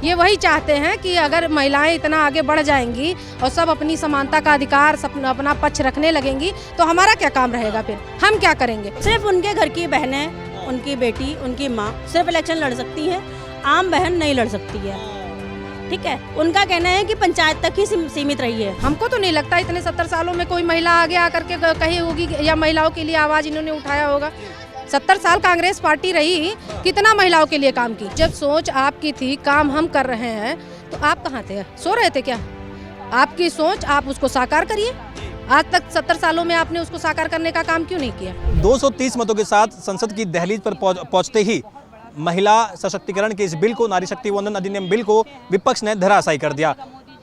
ये वही चाहते हैं कि अगर महिलाएं इतना आगे बढ़ जाएंगी और सब अपनी समानता का अधिकार अपना पक्ष रखने लगेंगी तो हमारा क्या काम रहेगा, फिर हम क्या करेंगे। सिर्फ उनके घर की बहनें, उनकी बेटी, उनकी माँ सिर्फ इलेक्शन लड़ सकती है, आम बहन नहीं लड़ सकती है। ठीक है, उनका कहना है कि पंचायत तक ही सीमित रही है। हमको तो नहीं लगता इतने 70 सालों में कोई महिला आगे आकर के कही होगी या महिलाओं के लिए आवाज इन्होंने उठाया होगा। 70 साल कांग्रेस पार्टी रही, कितना महिलाओं के लिए काम की। जब सोच आपकी थी, काम हम कर रहे हैं, तो आप कहाँ थे? सो रहे थे क्या? आपकी सोच, आप उसको साकार करिए। आज तक 70 सालों में आपने उसको साकार करने का काम क्यों नहीं किया? 230 मतों के साथ संसद की दहलीज पर पहुंचते ही महिला सशक्तिकरण के इस बिल को, नारी शक्ति वंदन अधिनियम बिल को विपक्ष ने धराशायी कर दिया।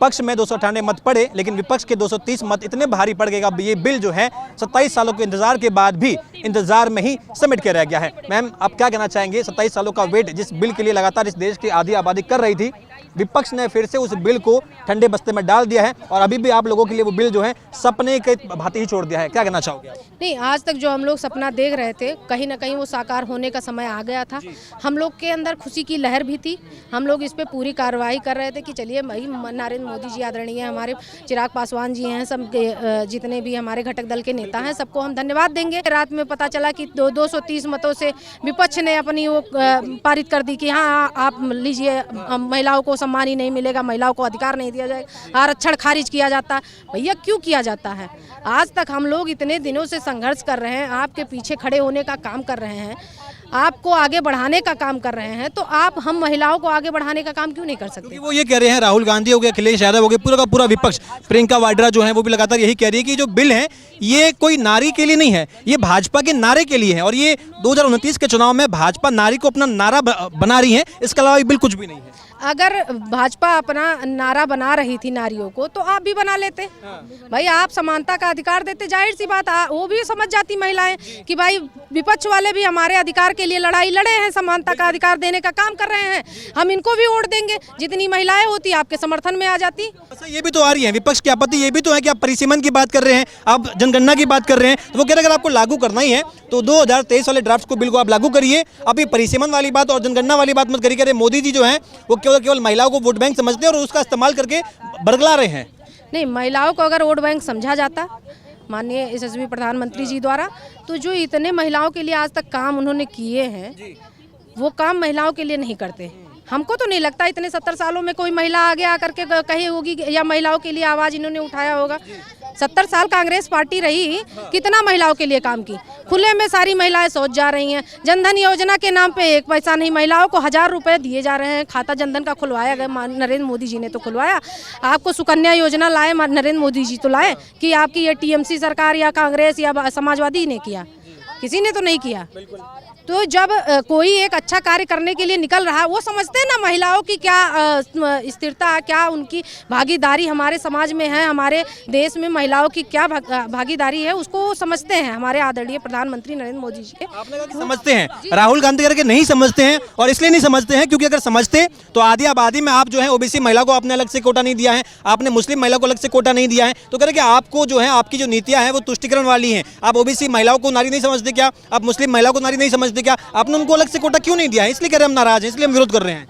पक्ष में 298 मत पड़े, लेकिन विपक्ष के 230 मत इतने भारी पड़ गए कि अब ये बिल जो है 27 सालों के इंतजार के बाद भी इंतजार में ही समेट के रह गया है। मैम, आप क्या कहना चाहेंगे? 27 सालों का वेट जिस बिल के लिए लगातार इस देश की आधी आबादी कर रही थी, विपक्ष ने फिर से उस बिल को ठंडे बस्ते में डाल दिया है और अभी भी आप लोगों के लिए वो बिल जो है सपने के भांति ही छोड़ दिया है। क्या कहना चाहोगे? नहीं, आज तक जो हम लोग सपना देख रहे थे, कहीं ना कहीं वो साकार होने का समय आ गया था। हम लोग के अंदर खुशी की लहर भी थी। हम लोग इस पे पूरी कार्रवाई कर रहे थे कि चलिए नरेंद्र मोदी जी आदरणीय, हमारे चिराग पासवान जी हैं, सब जितने भी हमारे घटक दल के नेता हैं, सबको हम धन्यवाद देंगे। रात में पता चला कि 230 मतों से विपक्ष ने अपनी वो पारित कर दी कि हाँ, आप लीजिए, महिलाओं को सम्मान ही नहीं मिलेगा, महिलाओं को अधिकार नहीं दिया जाएगा, आरक्षण खारिज किया जाता। भैया, क्यों किया जाता है? आज तक हम लोग इतने दिनों से संघर्ष कर रहे हैं, आपके पीछे खड़े होने का काम कर रहे हैं, आपको आगे बढ़ाने का काम कर रहे हैं, तो आप हम महिलाओं को आगे बढ़ाने का काम क्यों नहीं कर सकते? वो ये कह रहे हैं, राहुल गांधी हो गए, अखिलेश यादव हो गए, पूरा का पूरा विपक्ष, प्रियंका वाड्रा जो है वो भी लगातार यही कह रही है कि जो बिल है ये कोई नारी के लिए नहीं है, ये भाजपा के नारे के लिए है और ये 2029 के चुनाव में भाजपा नारी को अपना नारा बना रही है, इसके अलावा ये बिल कुछ भी नहीं है। अगर भाजपा अपना नारा बना रही थी नारियों को, तो आप भी बना लेते। भाई, आप समानता का अधिकार देते, जाहिर सी बात वो भी समझ जाती महिलाएं कि भाई विपक्ष वाले भी हमारे अधिकार के लिए लड़ाई लड़े हैं, समानता का अधिकार देने का काम कर रहे हैं, हम इनको भी वोट देंगे। जितनी महिलाएं होती आपके समर्थन में आ जाती। ये भी तो आ रही है, विपक्ष की आपत्ति ये भी तो है कि आप परिसीमन की बात कर रहे हैं, आप जनगणना की बात कर रहे हैं, तो वो कह रहे हैं अगर आपको लागू करना ही है तो 2023 वाले ड्राफ्ट को, बिल को आप लागू करिए। अब ये परिसीमन वाली बात और जनगणना वाली बात मत करिए। मोदी जी जो है वो केवल महिलाओं को वोट बैंक समझते हैं और उसका इस्तेमाल करके बरगला रहे हैं। नहीं, महिलाओं को अगर वोट बैंक समझा जाता माननीय यशस्वी प्रधानमंत्री जी द्वारा, तो जो इतने महिलाओं के लिए आज तक काम उन्होंने किए हैं, वो काम महिलाओं के लिए नहीं करते। हमको तो नहीं लगता इतने 70 सालों में कोई महिला आगे आकर के कही होगी या महिलाओं के लिए आवाज इन्होंने उठाया होगा। 70 साल कांग्रेस पार्टी रही, कितना महिलाओं के लिए काम की। खुले में सारी महिलाएं सोच जा रही हैं। जनधन योजना के नाम पे 1 पैसा नहीं, महिलाओं को 1000 रुपए दिए जा रहे हैं। खाता जनधन का खुलवाया गया, नरेंद्र मोदी जी ने तो खुलवाया। आपको सुकन्या योजना लाए नरेंद्र मोदी जी तो लाए कि आपकी ये टीएमसी सरकार या कांग्रेस या समाजवादी ने किया? किसी ने तो नहीं किया। तो जब कोई एक अच्छा कार्य करने के लिए निकल रहा है, वो समझते हैं ना महिलाओं की क्या स्थिरता, क्या उनकी भागीदारी हमारे समाज में है, हमारे देश में महिलाओं की क्या भागीदारी है, उसको वो समझते हैं। हमारे आदरणीय प्रधानमंत्री नरेंद्र मोदी जी आपने कहा कि समझते हैं, राहुल गांधी करके नहीं समझते हैं। और इसलिए नहीं समझते हैं क्योंकि अगर समझते तो आधी आबादी में आप जो है ओबीसी महिला को आपने अलग से कोटा नहीं दिया है, आपने मुस्लिम महिला को अलग से कोटा नहीं दिया है, तो कह रहे कि आपको जो है आपकी जो नीतियां हैं वो तुष्टिकरण वाली हैं। आप ओबीसी महिलाओं को नारी नहीं समझते क्या? आप मुस्लिम महिला को नारी नहीं समझते क्या? आपने उनको अलग से कोटा क्यों नहीं दिया है? इसलिए कह रहे हम नाराज हैं, इसलिए हम विरोध कर रहे हैं।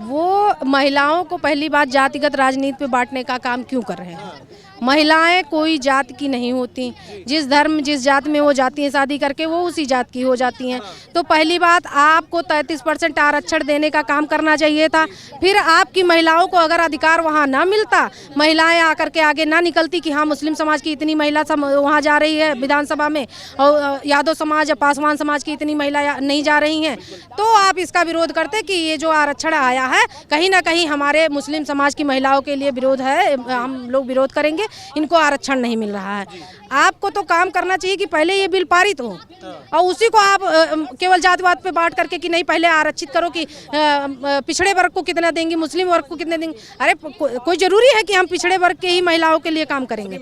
वो महिलाओं को पहली बात जातिगत राजनीति पे बांटने का काम क्यों कर रहे हैं? महिलाएं कोई जात की नहीं होती। जिस धर्म जिस जात में वो जाती हैं शादी करके, वो उसी जात की हो जाती हैं। तो पहली बात, आपको 33% आरक्षण देने का काम करना चाहिए था। फिर आपकी महिलाओं को अगर अधिकार वहाँ ना मिलता, महिलाएं आकर के आगे ना निकलती कि हाँ मुस्लिम समाज की इतनी महिला वहाँ जा रही है विधानसभा में और यादव समाज या पासवान समाज की इतनी महिला नहीं जा रही हैं, तो आप इसका विरोध करते कि ये जो आरक्षण आया है कहीं ना कहीं हमारे मुस्लिम समाज की महिलाओं के लिए विरोध है, हम लोग विरोध करेंगे, इनको आरक्षण नहीं मिल रहा है। आपको तो काम करना चाहिए कि पहले ये बिल पारित हो और उसी को आप केवल जातिवाद पे बांट करके कि नहीं पहले आरक्षित करो कि पिछड़े वर्ग को कितना देंगे, मुस्लिम वर्ग को कितने देंगे। अरे कोई जरूरी है कि हम पिछड़े वर्ग के ही महिलाओं के लिए काम करेंगे?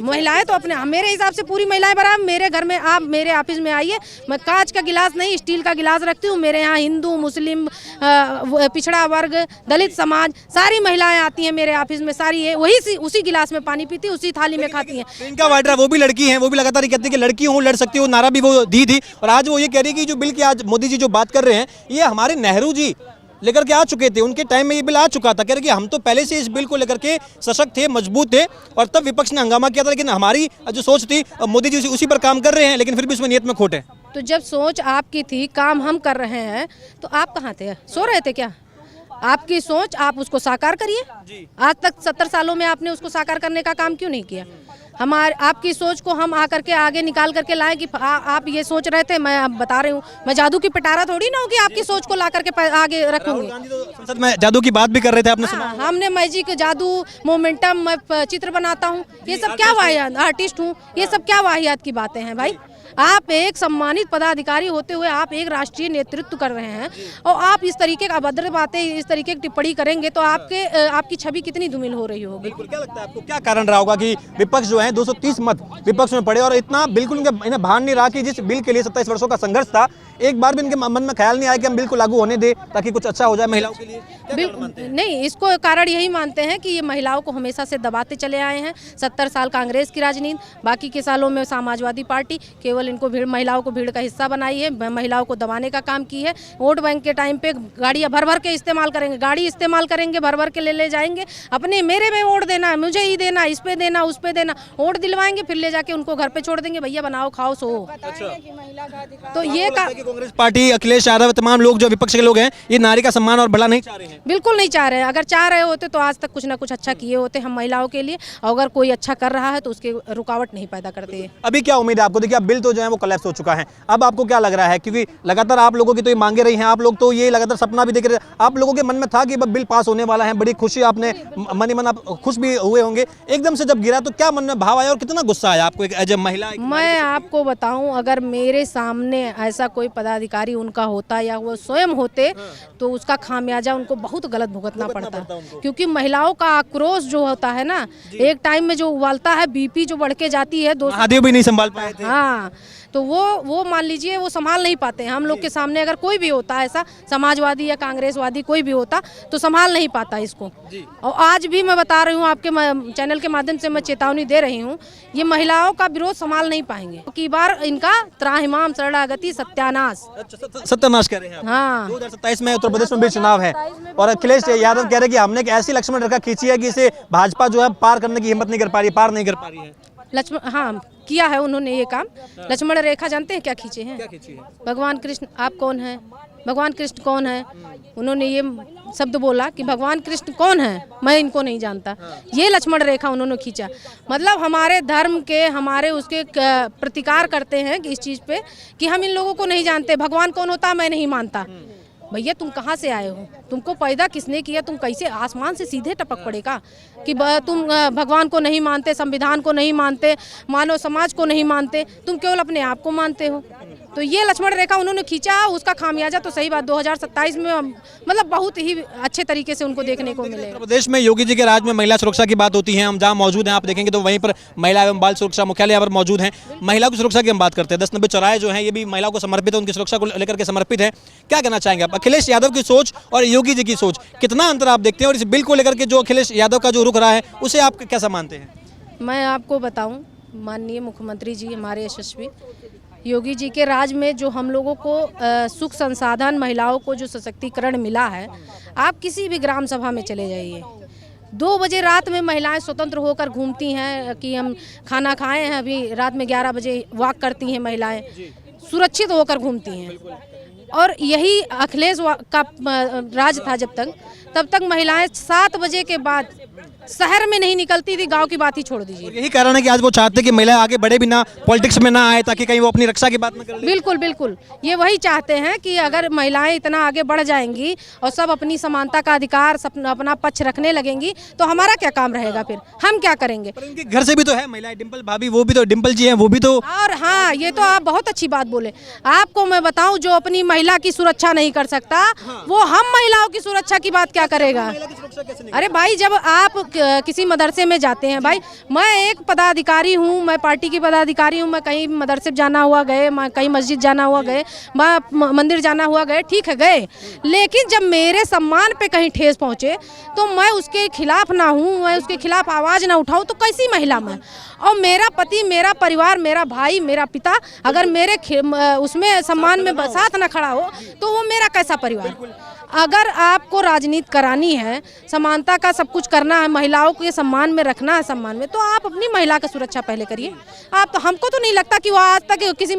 महिलाएं तो अपने, मेरे हिसाब से पूरी महिलाएं बराबर। मेरे घर में आप मेरे ऑफिस में आइए, मैं कांच का गिलास नहीं स्टील का गिलास रखती हूँ। मेरे यहाँ हिंदू, मुस्लिम, पिछड़ा वर्ग, दलित समाज सारी महिलाएं आती हैं मेरे ऑफिस में, सारी वही उसी गिलास में पानी पीती, उसी थाली में खाती हैं। प्रियंका वाड्रा वो भी लड़की हैं, वो भी लगातार कहती है कि लड़की हूँ, लड़ सकती हूँ, नारा भी वो दी थी। और आज वो ये कह रही है कि जो बिल की आज मोदी जी जो बात कर रहे हैं, ये हमारे नेहरू जी लेकर के आ चुके थे, उनके टाइम में ये बिल आ चुका था। कह रहे कि हम तो पहले से इस बिल को लेकर के सशक्त थे, मजबूत थे, और तब विपक्ष ने हंगामा किया था, लेकिन हमारी जो सोच थी मोदी जी उसी पर काम कर रहे हैं, लेकिन फिर भी उसमें नियत में खोट है। तो जब सोच आपकी थी, काम हम कर रहे हैं, तो आप कहाँ थे? सो रहे थे क्या? आपकी सोच, आप उसको साकार करिए। आज तक 70 सालों में आपने उसको साकार करने का काम क्यों नहीं किया? आपकी सोच को हम आकर के आगे निकाल करके लाए कि आप ये सोच रहे थे। मैं अब बता रही हूँ, मैं जादू की पिटारा थोड़ी ना हूँ कि आपकी सोच को ला करके आगे रखूंगी। संसद में जादू की बात भी कर रहे थे, आपने सुना? हमने मैजिक, जादू, मोमेंटम, मैं चित्र बनाता हूँ, ये सब क्या वाहियात, आर्टिस्ट हूँ, ये सब क्या वाहियात की बातें हैं भाई? आप एक सम्मानित पदाधिकारी होते हुए आप एक राष्ट्रीय नेतृत्व कर रहे हैं, और आप इस तरीके का अभद्र बातें, इस तरीके की टिप्पणी करेंगे तो आपकी छवि कितनी धूमिल हो रही होगी। क्या लगता है आपको, क्या कारण रहा होगा कि विपक्ष जो है 230 मत विपक्ष में पड़े, और इतना बिल्कुल इन्हें भान नहीं रहा कि जिस बिल के लिए 27 वर्षों का संघर्ष था, एक बार भी इनके मन में ख्याल नहीं आया कि हम बिल को लागू होने दें ताकि कुछ अच्छा हो जाए महिलाओं के लिए? नहीं, इसको कारण यही मानते हैं कि ये महिलाओं को हमेशा से दबाते चले आए हैं। 70 साल कांग्रेस की राजनीति, बाकी के सालों में समाजवादी पार्टी केवल इनको महिलाओं को भीड़ का हिस्सा बनाई है, महिलाओं को दबाने का काम की है। वोट बैंक के टाइम पे गाड़ियाँ भर भर के इस्तेमाल करेंगे, गाड़ी इस्तेमाल करेंगे, भर भर के ले जाएंगे, अपने मेरे में वोट देना, मुझे ही देना, इस पे देना, उस पे देना, वोट दिलवाएंगे, फिर ले जाके उनको घर पे छोड़ देंगे, भैया बनाओ खाओ सो। तो ये कांग्रेस पार्टी, अखिलेश यादव, तमाम लोग जो विपक्ष के लोग हैं, ये नारी का सम्मान और भला नहीं चाह रहे हैं? बिल्कुल नहीं चाह रहे हैं। अगर चाह रहे होते तो आज तक कुछ ना कुछ अच्छा किए होते हम महिलाओं के लिए। अगर कोई अच्छा कर रहा है तो उसके रुकावट नहीं पैदा करते हैं। अभी क्या उम्मीद है आपको? देखिए, अब बिल तो जो है वो कोलैप्स हो चुका है, अब आपको क्या लग रहा है? क्योंकि लगातार आप लोगों की तो ये मांगे रही हैं, आप लोग तो ये लगातार सपना भी देख रहे हैं, आप लोगों के मन में था कि बिल पास होने वाला है, बड़ी खुशी, आपने मन ही मन आप खुश भी हुए होंगे। एकदम से जब गिरा तो क्या मन में भाव आया और कितना गुस्सा आया आपको एक एज ए महिला? मैं आपको बताऊं, अगर मेरे सामने ऐसा कोई पदाधिकारी उनका होता या वो स्वयं होते तो उसका खामियाजा उनको बहुत गलत भुगतना पड़ता, क्योंकि महिलाओं का आक्रोश जो होता है ना, एक टाइम में जो उबालता है, बीपी जो बढ़ के जाती है, महादेव भी नहीं संभाल पाए थे। हाँ, तो वो मान लीजिए वो संभाल नहीं पाते हैं। हम लोग के सामने अगर कोई भी होता ऐसा, समाजवादी या कांग्रेसवादी कोई भी होता तो संभाल नहीं पाता इसको। और आज भी मैं बता रही हूँ, आपके चैनल के माध्यम से मैं चेतावनी दे रही हूँ, ये महिलाओं का विरोध संभाल नहीं पाएंगे की बार इनका त्राहिमाम शरणागति सत्यानाश सत्यानाश कर रहे हैं। हाँ, 2027 में उत्तर प्रदेश में भी चुनाव है, और अखिलेश यादव कह रहे हैं कि हमने एक ऐसी लक्ष्मण रेखा खींची है कि इसे भाजपा जो है पार करने की हिम्मत नहीं कर पा रही, पार नहीं कर पा रही है। लक्ष्मण, हाँ किया है उन्होंने ये काम। लक्ष्मण रेखा जानते हैं क्या खींचे हैं? भगवान कृष्ण, आप कौन है? भगवान कृष्ण कौन है? उन्होंने ये शब्द बोला कि भगवान कृष्ण कौन है, मैं इनको नहीं जानता। ये लक्ष्मण रेखा उन्होंने खींचा। मतलब हमारे धर्म के, हमारे उसके प्रतिकार करते हैं कि इस चीज़ पे कि हम इन लोगों को नहीं जानते, भगवान कौन होता है मैं नहीं मानता। भैया तुम कहाँ से आए हो? तुमको पैदा किसने किया? तुम कैसे आसमान से सीधे टपक पड़ेगा कि तुम भगवान को नहीं मानते, संविधान को नहीं मानते, मानव समाज को नहीं मानते, तुम केवल अपने आप को मानते हो। तो ये लक्ष्मण रेखा उन्होंने खींचा, उसका खामियाजा तो सही बात 2027 में मतलब बहुत ही अच्छे तरीके से उनको देखने को मिलेगा। प्रदेश में योगी जी के राज में महिला सुरक्षा की बात होती है, हम जहाँ मौजूद हैं आप देखेंगे तो वहीं पर महिला एवं बाल सुरक्षा मुख्यालय यहाँ पर मौजूद हैं। महिला की सुरक्षा की हम बात करते हैं, 10 90 चौराहे जो है ये भी महिलाओं को समर्पित है, उनकी सुरक्षा को लेकर के समर्पित है। क्या कहना चाहेंगे आप? अखिलेश यादव की सोच और योगी जी की सोच कितना अंतर आप देखते हैं, और इस बिल को लेकर के जो अखिलेश यादव का जो रुख रहा है उसे आप कैसा मानते हैं? मैं आपको बताऊं, माननीय मुख्यमंत्री जी हमारे यशस्वी योगी जी के राज में जो हम लोगों को सुख संसाधन, महिलाओं को जो सशक्तिकरण मिला है, आप किसी भी ग्राम सभा में चले जाइए, 2 बजे रात में महिलाएं स्वतंत्र होकर घूमती हैं कि हम खाना खाएं हैं, अभी रात में 11 बजे वॉक करती हैं महिलाएं, सुरक्षित होकर घूमती हैं। और यही अखिलेश का राज था तब तक महिलाएं 7 बजे के बाद शहर में नहीं निकलती थी, गांव की बात ही छोड़ दीजिए। यही कारण है कि आज वो चाहते हैं कि महिलाएं आगे बढ़े भी ना, पॉलिटिक्स में ना आए, ताकि कहीं वो अपनी रक्षा की बात ना करें। बिल्कुल बिल्कुल, ये वही चाहते हैं कि अगर महिलाएं इतना आगे बढ़ जाएंगी और सब अपनी समानता का अधिकार, अपना पक्ष रखने लगेंगी तो हमारा क्या काम रहेगा? फिर हम क्या करेंगे? पर उनके घर से भी तो है महिलाएं, डिम्पल भाभी, वो भी तो, डिम्पल जी हैं वो भी तो। और हाँ, ये तो आप बहुत अच्छी बात बोले। आपको मैं बताऊं, जो अपनी महिला की सुरक्षा नहीं कर सकता वो हम महिलाओं की सुरक्षा की बात क्या करेगा? अरे भाई, जब आप किसी मदरसे में जाते हैं, भाई मैं एक पदाधिकारी हूँ, मैं पार्टी की पदाधिकारी हूँ, मैं कहीं मदरसे जाना हुआ गए, मैं कहीं मस्जिद जाना हुआ गए, मैं मंदिर जाना हुआ गए, ठीक है गए, लेकिन जब मेरे सम्मान पे कहीं ठेस पहुँचे तो मैं उसके खिलाफ ना हूँ, मैं उसके खिलाफ आवाज़ ना उठाऊँ तो कैसी महिला मैं? और मेरा पति, मेरा परिवार, मेरा भाई, मेरा पिता अगर मेरे उसमें सम्मान में साथ ना खड़ा हो तो वो मेरा कैसा परिवार? अगर आपको राजनीति करानी है, समानता का सब कुछ करना है, महिलाओं के सम्मान में रखना है, सम्मान में, तो आप अपनी महिला का सुरक्षा पहले करिए। आप तो, हमको तो नहीं लगता कि वो आज तक किसी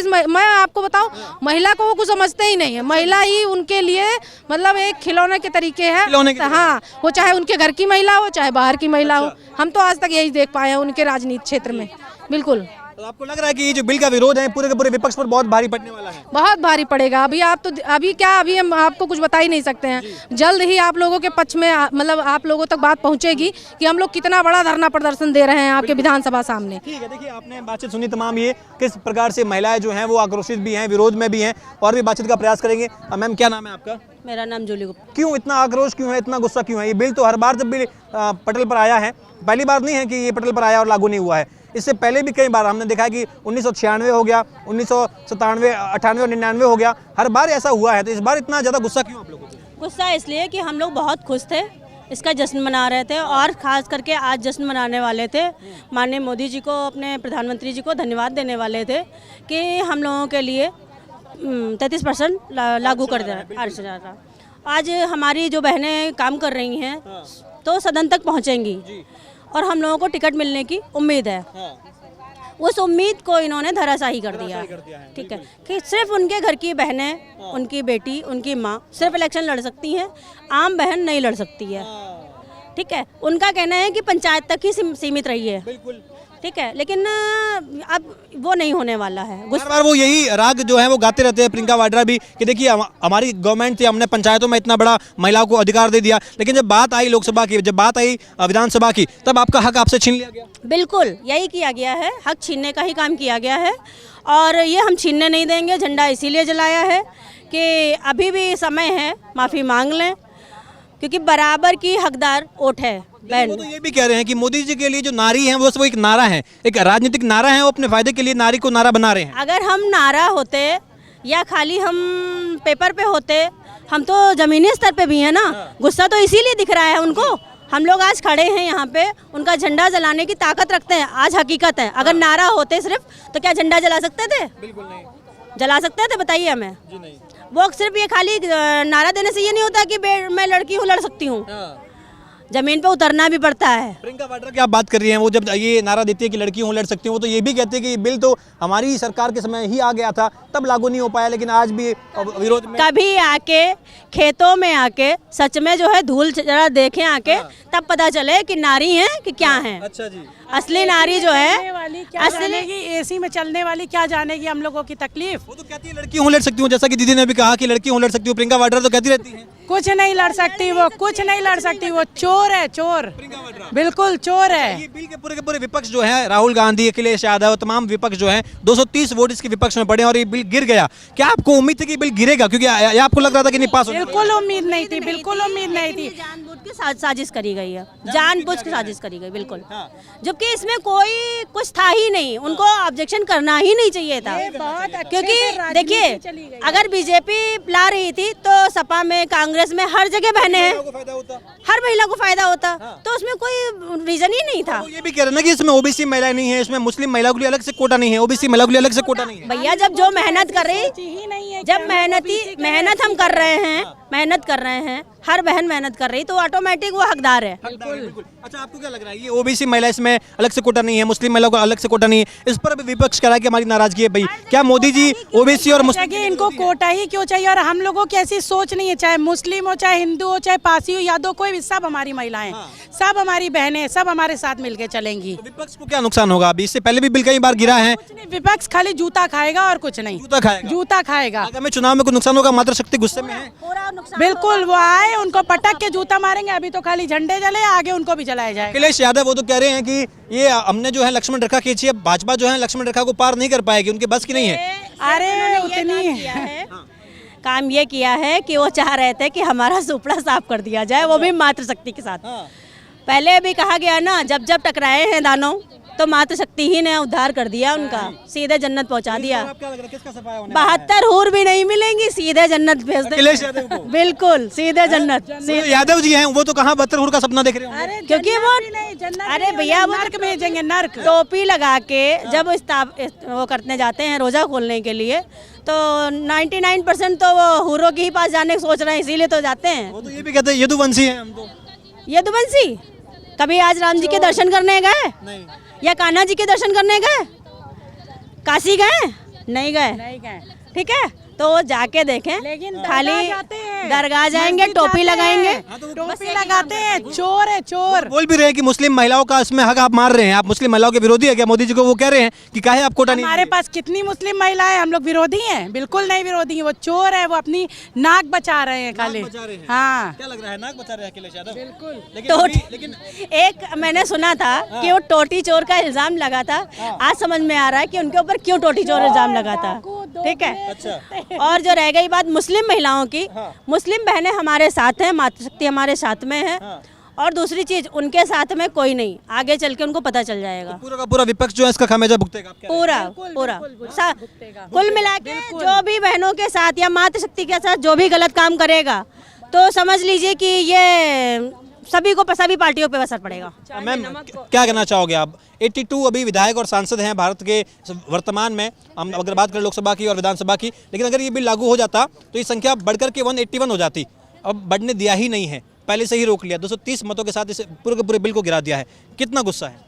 मैं आपको बताऊं, महिला को वो कुछ समझते ही नहीं है। महिला ही उनके लिए मतलब एक खिलौने के तरीके है। हाँ, वो चाहे उनके घर की महिला हो, चाहे बाहर की महिला हो। हम तो आज तक यही देख पाए हैं उनके राजनीति क्षेत्र में। बिल्कुल। तो आपको लग रहा है कि ये जो बिल का विरोध है पूरे के पूरे विपक्ष पर बहुत भारी पड़ने वाला है? बहुत भारी पड़ेगा। अभी अभी हम आपको कुछ बता ही नहीं सकते हैं। जल्द ही आप लोगों के पक्ष में मतलब आप लोगों तक बात पहुंचेगी कि हम लोग कितना बड़ा धरना प्रदर्शन दे रहे हैं आपके विधानसभा सामने। ठीक है, देखिए आपने बातचीत सुनी तमाम, ये किस प्रकार से महिलाएं जो हैं वो आक्रोशित भी हैं, विरोध में भी हैं, और भी बातचीत का प्रयास करेंगे। मैम, क्या नाम है आपका? मेरा नाम जूली गुप्ता। क्यों इतना आक्रोश क्यों है, इतना गुस्सा क्यों है? ये बिल तो हर बार जब बिल पटल पर आया है, पहली बार नहीं है कि ये पटल पर आया और लागू नहीं हुआ है। इससे पहले भी कई बार हमने देखा है कि 1996 हो गया, 1997, 98 और 99 हो गया, हर बार ऐसा हुआ है। तो इस बार इतना ज़्यादा गुस्सा क्यों आप लोगों को? गुस्सा इसलिए कि हम लोग बहुत खुश थे, इसका जश्न मना रहे थे, और ख़ास करके आज जश्न मनाने वाले थे। माननीय मोदी जी को, अपने प्रधानमंत्री जी को धन्यवाद देने वाले थे कि हम लोगों के लिए 33% लागू कर दिया आरक्षण। आज हमारी जो बहनें काम कर रही हैं तो सदन तक पहुंचेंगी और हम लोगों को टिकट मिलने की उम्मीद है। उस उम्मीद को इन्होंने धराशायी कर दिया। ठीक है कि सिर्फ उनके घर की बहनें, उनकी बेटी, उनकी माँ सिर्फ इलेक्शन लड़ सकती हैं, आम बहन नहीं लड़ सकती है। ठीक है, उनका कहना है कि पंचायत तक ही सीमित रही है। बिल्कुल ठीक है, लेकिन अब वो नहीं होने वाला है। हर बार वो यही राग जो है वो गाते रहते हैं प्रियंका वाड्रा भी कि देखिए हमारी गवर्नमेंट थी, हमने पंचायतों में इतना बड़ा महिलाओं को अधिकार दे दिया, लेकिन जब बात आई लोकसभा की, जब बात आई विधानसभा की, तब आपका हक आपसे छीन लिया गया। बिल्कुल यही किया गया है, हक छीनने का ही काम किया गया है, और ये हम छीनने नहीं देंगे। झंडा इसीलिए जलाया है कि अभी भी समय है, माफ़ी मांग लें, क्योंकि बराबर की हकदार वोट है बहन। वो तो ये भी कह रहे हैं कि मोदी जी के लिए जो नारी है वो सिर्फ एक नारा है, एक राजनीतिक नारा है, वो अपने फायदे के लिए नारी को नारा बना रहे हैं। अगर हम नारा होते या खाली हम पेपर पे होते, हम तो जमीनी स्तर पे भी हैं ना। गुस्सा तो इसीलिए दिख रहा है उनको। हम लोग आज खड़े हैं यहाँ पे, उनका झंडा जलाने की ताकत रखते हैं, आज हकीकत है। अगर नारा होते सिर्फ तो क्या झंडा जला सकते थे? बिल्कुल नहीं जला सकते थे, बताइए हमें। जी नहीं। वो सिर्फ ये खाली नारा देने से ये नहीं होता कि मैं लड़की हूँ, लड़ सकती हूँ। जमीन पे उतरना भी पड़ता है। प्रियंका वाड्रा की आप बात कर रही हैं, वो जब ये नारा देती है कि लड़की हूँ लड़ सकती हूँ, वो तो ये भी कहते हैं कि ये बिल तो हमारी सरकार के समय ही आ गया था, तब लागू नहीं हो पाया, लेकिन आज भी विरोध में। कभी आके खेतों में आके सच में जो है धूल जरा देखें आके, तब पता चले कि नारी हैं कि क्या हैं। अच्छा जी। असली नारी जो है, असली एसी में चलने वाली क्या जानेगी हम लोगों की तकलीफ। वो तो कहती है लड़की हूँ लड़ सकती हूँ, जैसा कि दीदी ने भी कहा कि लड़की हूँ लड़ सकती हूँ। प्रियंका वाड्रा तो कहती रहती है कुछ नहीं लड़ सकती, वो कुछ नहीं लड़ सकती, वो चोर है, चोर, बिल्कुल चोर है। ये बिल के पूरे विपक्ष जो है, राहुल गांधी, अखिलेश यादव, तमाम विपक्ष जो है, 230 वोट इसके विपक्ष में पड़े और ये बिल गिर गया। क्या आपको उम्मीद थी कि बिल गिरेगा? क्योंकि आपको लग रहा था कि नहीं पास होगा। बिल्कुल उम्मीद नहीं थी, बिल्कुल उम्मीद नहीं थी। जानबूझ के साजिश करी गई है, जानबूझ के साजिश करी गई, बिल्कुल। जबकि इसमें कोई कुछ था ही नहीं, उनको ऑब्जेक्शन करना ही नहीं चाहिए था। क्योंकि देखिए, अगर बीजेपी ला रही थी तो सपा में, कांग्रेस में, हर जगह बहने हैं, हर महिला को फायदा होता, तो उसमें कोई रीजन ही नहीं था। ये भी कह रहे हैं ना कि इसमें ओबीसी महिलाएं नहीं है, इसमें मुस्लिम महिलाओं के लिए अलग से कोटा नहीं है, ओबीसी महिलाओं के लिए अलग से कोटा नहीं है। भैया जब जो मेहनत कर रही, जब मेहनत हम कर रहे हैं, मेहनत कर रहे हैं, हर बहन मेहनत कर रही, तो ऑटोमेटिक वो हकदार है। अच्छा, आपको क्या लग रहा है ये ओबीसी महिला इसमें अलग से कोटा नहीं है, मुस्लिम महिलाओं को अलग से कोटा नहीं है, इस पर विपक्ष कह रहा है कि हमारी नाराजगी है। भाई क्या मोदी जी ओबीसी और मुस्लिम इनको कोटा ही क्यों चाहिए? और हम लोगों की ऐसी सोच नहीं है, चाहे मुस्लिम हो, चाहे हिंदू हो, चाहे पारसी हो, यादव, कोई भी, सब हमारी महिलाएं, सब हमारी बहनें, सब हमारे साथ मिलके चलेंगी। विपक्ष को क्या नुकसान होगा? अभी इससे पहले भी बिल कई बार गिरा है। विपक्ष खाली जूता खाएगा और कुछ नहीं, जूता खाएगा, जूता खाएगा। आगामी चुनाव में कुछ नुकसान होगा? मातृ शक्ति गुस्से में है, बिल्कुल। वो आए, उनको पटक के जूता मारेंगे। अभी तो खाली झंडे जले, आगे उनको भी जलाया जाएगा। अखिलेश यादव वो तो कह रहे हैं कि ये हमने जो है लक्ष्मण रेखा खींची है, भाजपा जो है लक्ष्मण रेखा को पार नहीं कर पाएगी, उनके बस की नहीं है। अरे उतनी काम ये किया है कि वो चाह रहे थे कि हमारा सुपड़ा साफ कर दिया जाए, वो भी मातृशक्ति के साथ। पहले भी कहा गया ना, जब जब टकराए हैं दानों तो मातृशक्ति ही ने उद्धार कर दिया उनका, सीधे जन्नत पहुंचा दिया। 72 हूर भी नहीं मिलेंगी, सीधे जन्नत भेज दे। बिल्कुल सीधे जन्नत। यादव जी हैं वो तो कहाँ 72 हूर का सपना देख रहे हैं, क्योंकि वो, अरे भैया वो नर्क भेजेंगे, नर्क। टोपी लगा के जब वो करने जाते हैं रोजा खोलने के लिए, तो 99% तो वो हुरों के ही पास जाने की सोच रहे हैं, इसीलिए तो जाते हैं। वो तो ये भी कहते हैं यदुवंशी हैं हम तो। यदुवंशी कभी आज राम जी के दर्शन करने गए नहीं। या कान्हा जी के दर्शन करने गए? काशी गए? नहीं गए। नहीं गए। ठीक है, तो वो जाके देखें। लेकिन खाली दरगाह जाते हैं, दरगाह जाएंगे, मस्जिद टोपी जाते लगाएंगे। हैं, टोपी लगाते हैं, चोर है चोर। बोल भी रहे हैं कि मुस्लिम महिलाओं का इसमें हक आप मार रहे हैं, आप मुस्लिम महिलाओं के विरोधी है क्या? मोदी जी को वो कह रहे हैं कि काहे आप कोटा नहीं हमारे पास कितनी मुस्लिम महिलाएं, हम लोग विरोधी हैं? बिल्कुल नहीं विरोधी हैं, वो चोर है, वो अपनी नाक बचा रहे हैं खाली। बचा रहे हैं। हाँ क्या लग रहा है, नाक बचा रहे हैं अखिलेश यादव? बिल्कुल। लेकिन एक मैंने सुना था कि वो टोटी चोर का इल्जाम लगा था। आज समझ में आ रहा है कि उनके ऊपर क्यों टोटी चोर इल्जाम लगा था। ठीक है, अच्छा। और जो रह गई बात मुस्लिम महिलाओं की, मुस्लिम बहनें हमारे साथ हैं, मातृशक्ति हमारे साथ में है। और दूसरी चीज, उनके साथ में कोई नहीं, आगे चल के उनको पता चल जाएगा। पूरा का पूरा विपक्ष जो है इसका खामियाजा भुगतेगा आप क्या? पूरा पूरा कुल मिला के जो भी बहनों के साथ या मातृशक्ति के साथ जो भी गलत काम करेगा, तो समझ लीजिए कि ये सभी पार्टियों पे असर पड़ेगा। मैम क्या कहना चाहोगे आप? 82 अभी विधायक और सांसद हैं भारत के वर्तमान में, हम अगर बात करें लोकसभा की और विधानसभा की, लेकिन अगर ये बिल लागू हो जाता तो ये संख्या बढ़कर के 181 हो जाती। अब बढ़ने दिया ही नहीं है, पहले से ही रोक लिया, 230 मतों के साथ इस पूरे के पूरे बिल को गिरा दिया है। कितना गुस्सा है?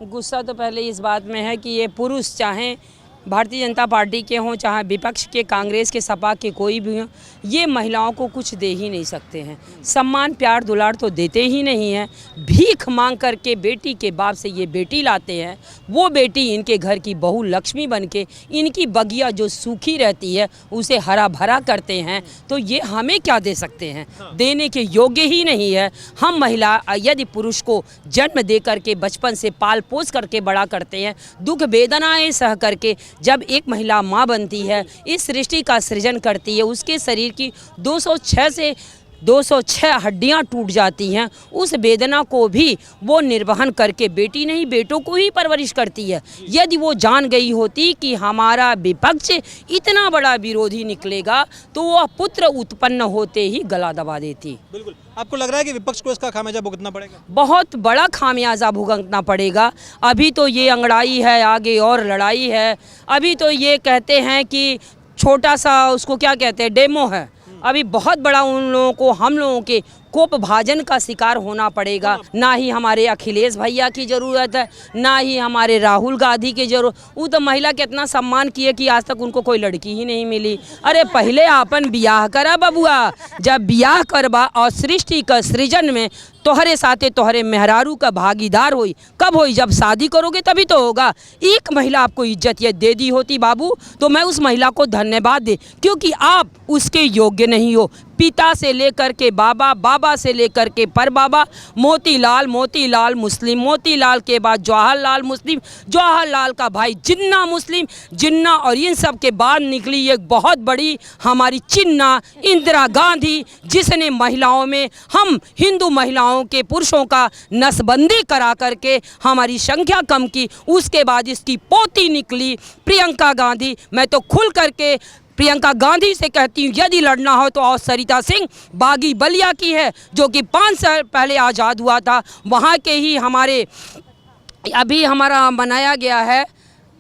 गुस्सा तो पहले इस बात में है कि ये पुरुष चाहें भारतीय जनता पार्टी के हों, चाहे विपक्ष के, कांग्रेस के, सपा के, कोई भी हों, ये महिलाओं को कुछ दे ही नहीं सकते हैं। सम्मान प्यार दुलार तो देते ही नहीं हैं। भीख मांग करके बेटी के बाप से ये बेटी लाते हैं, वो बेटी इनके घर की बहू लक्ष्मी बन के इनकी बगिया जो सूखी रहती है उसे हरा भरा करते हैं। तो ये हमें क्या दे सकते हैं? देने के योग्य ही नहीं है। हम महिला यदि पुरुष को जन्म दे करके बचपन से पाल पोस करके बड़ा करते हैं, दुख वेदनाएं सह करके जब एक महिला माँ बनती है, इस सृष्टि का सृजन करती है, उसके शरीर की 206 हड्डियाँ टूट जाती हैं, उस वेदना को भी वो निर्वहन करके बेटी नहीं बेटों को ही परवरिश करती है। यदि वो जान गई होती कि हमारा विपक्ष इतना बड़ा विरोधी निकलेगा तो वो पुत्र उत्पन्न होते ही गला दबा देती। बिल्कुल। आपको लग रहा है कि विपक्ष को इसका खामियाजा भुगतना पड़ेगा? बहुत बड़ा खामियाजा भुगतना पड़ेगा। अभी तो ये अंगड़ाई है, आगे और लड़ाई है। अभी तो ये कहते हैं कि छोटा सा उसको क्या कहते हैं, डेमो है। अभी बहुत बड़ा उन लोगों को, हम लोगों के कोप भाजन का शिकार होना पड़ेगा। ना ही हमारे अखिलेश भैया की ज़रूरत है, ना ही हमारे राहुल गांधी की जरूरत। वो तो महिला के इतना सम्मान किए कि आज तक उनको कोई लड़की ही नहीं मिली। अरे पहले आपन बियाह करा बबुआ, जब बियाह करबा और सृष्टि का सृजन में तोहरे साथे तोहरे मेहरारू का भागीदार होई। कब होई? जब शादी करोगे तभी तो होगा। एक महिला आपको इज्जत ये दे दी होती बाबू, तो मैं उस महिला को धन्यवाद दे, क्योंकि आप उसके योग्य नहीं हो। पिता से लेकर के बाबा, बाबा से लेकर के पर बाबा, मोतीलाल, मोतीलाल मुस्लिम, मोतीलाल के बाद जवाहरलाल मुस्लिम, जवाहरलाल का भाई जिन्ना मुस्लिम, जिन्ना, और इन सब के बाद निकली एक बहुत बड़ी हमारी चिन्ना इंदिरा गांधी, जिसने महिलाओं में, हम हिंदू महिलाओं के पुरुषों का नसबंदी करा करके हमारी संख्या कम की। उसके बाद इसकी पोती निकली प्रियंका गांधी। मैं तो खुल करके प्रियंका गांधी से कहती हूँ, यदि लड़ना हो तो और सरिता सिंह बागी बलिया की है, जो कि 5 साल पहले आज़ाद हुआ था। वहाँ के ही हमारे अभी हमारा बनाया गया है,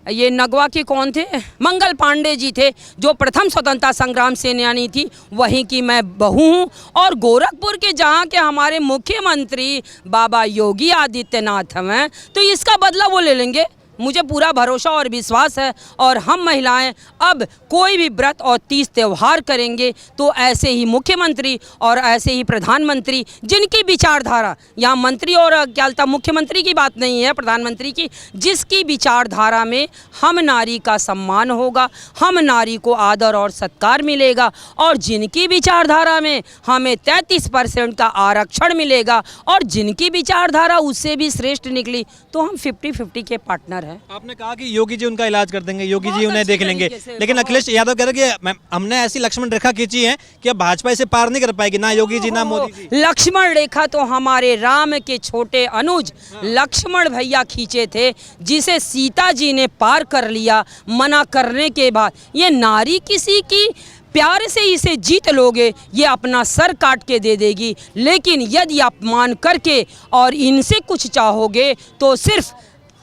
ये नगवा के कौन थे, मंगल पांडे जी थे, जो प्रथम स्वतंत्रता संग्राम सेनानी थी, वहीं की मैं बहू हूँ। और गोरखपुर के जहाँ के हमारे मुख्यमंत्री बाबा योगी आदित्यनाथ हैं, तो इसका बदला वो ले लेंगे। मुझे पूरा भरोसा और विश्वास है। और हम महिलाएं अब कोई भी व्रत और तीज त्यौहार करेंगे तो ऐसे ही मुख्यमंत्री और ऐसे ही प्रधानमंत्री, जिनकी विचारधारा, यहाँ मंत्री और क्या बोलता मुख्यमंत्री की बात नहीं है, प्रधानमंत्री की, जिसकी विचारधारा में हम नारी का सम्मान होगा, हम नारी को आदर और सत्कार मिलेगा, और जिनकी विचारधारा में हमें 33% का आरक्षण मिलेगा, और जिनकी विचारधारा उससे भी श्रेष्ठ निकली, तो हम 50-50 के पार्टनर हैं। आपने कहा कि योगी जी उनका इलाज कर देंगे, योगी जी उन्हें देख लेंगे, लेकिन अखिलेश यादव कह रहे कि हमने ऐसी लक्ष्मण रेखा खींची है कि अब भाजपा इसे पार नहीं कर पाएगी, ना योगी जी ना मोदी जी। लक्ष्मण रेखा तो हमारे राम के छोटे अनुज लक्ष्मण भैया खींचे थे, जिसे सीता जी ने पार कर लिया मना करने के बाद। ये नारी किसी की प्यार से इसे जीत लोगे, ये अपना सर काट के दे देगी, लेकिन यदि अपमान करके और इनसे कुछ चाहोगे तो सिर्फ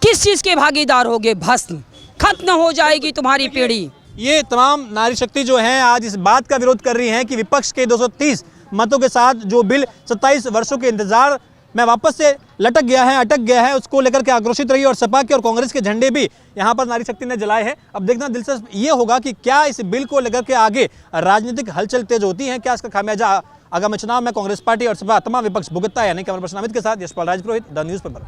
किस चीज़ के भागीदार होगे? भस्म, खत्म हो जाएगी तुम्हारी पीढ़ी। ये तमाम नारी शक्ति जो है आज इस बात का विरोध कर रही हैं कि विपक्ष के 230 मतों के साथ जो बिल 27 वर्षों के इंतजार में वापस से लटक गया है, अटक गया है, उसको लेकर के आक्रोशित रही और सपा के और कांग्रेस के झंडे भी यहाँ पर नारी शक्ति ने जलाए हैं। अब देखना दिलचस्प ये होगा कि क्या इस बिल को लेकर के आगे राजनीतिक हलचल तेज होती है, क्या इसका खामियाजा आगामी चुनाव में कांग्रेस पार्टी और सपा तमाम विपक्ष भुगतता है या नहीं। कैमरा पर्सन अमित के साथ यशपाल राजपुरोहित, द न्यूज़ पेपर।